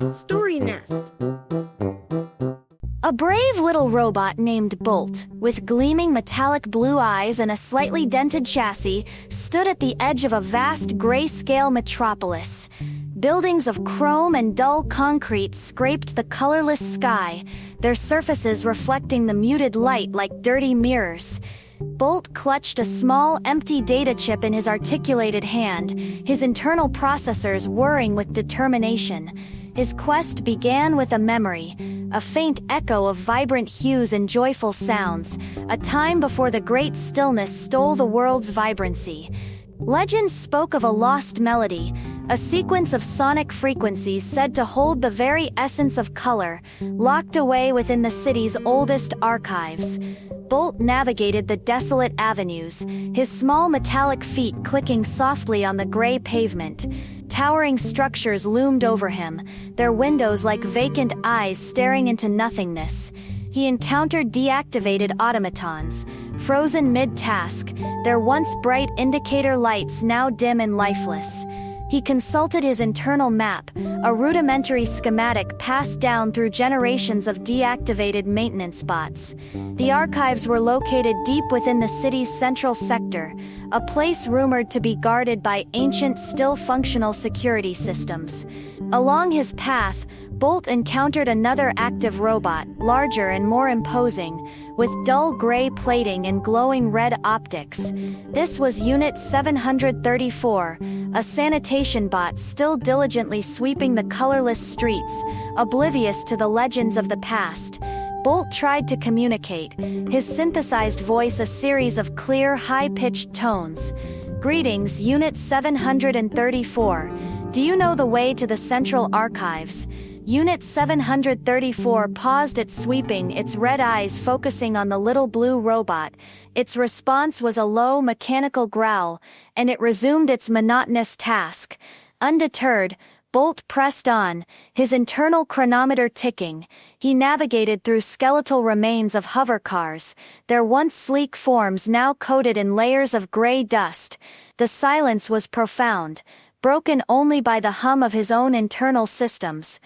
StoryNest. A brave little robot named Bolt, with gleaming metallic blue eyes and a slightly dented chassis, stood at the edge of a vast grayscale metropolis. Buildings of chrome and dull concrete scraped the colorless sky, their surfaces reflecting the muted light like dirty mirrors. Bolt clutched a small, empty data chip in his articulated hand, his internal processors whirring with determination. His quest began with a memory, a faint echo of vibrant hues and joyful sounds, a time before the great stillness stole the world's vibrancy. Legends spoke of a lost melody, a sequence of sonic frequencies said to hold the very essence of color, locked away within the city's oldest archives. Bolt navigated the desolate avenues, his small metallic feet clicking softly on the gray pavement. Towering structures loomed over him, their windows like vacant eyes staring into nothingness. He encountered deactivated automatons, frozen mid-task, their once bright indicator lights now dim and lifeless. He consulted his internal map, a rudimentary schematic passed down through generations of deactivated maintenance bots. The archives were located deep within the city's central sector, a place rumored to be guarded by ancient, still functional security systems. Along his path, Bolt encountered another active robot, larger and more imposing, with dull gray plating and glowing red optics. This was Unit 734, a sanitation bot still diligently sweeping the colorless streets, oblivious to the legends of the past. Bolt tried to communicate, his synthesized voice a series of clear, high-pitched tones. "Greetings, Unit 734. Do you know the way to the Central Archives?" Unit 734 paused at sweeping, its red eyes focusing on the little blue robot. Its response was a low, mechanical growl, and it resumed its monotonous task. Undeterred, Bolt pressed on, his internal chronometer ticking. He navigated through skeletal remains of hovercars, their once sleek forms now coated in layers of gray dust. The silence was profound, broken only by the hum of his own internal systems.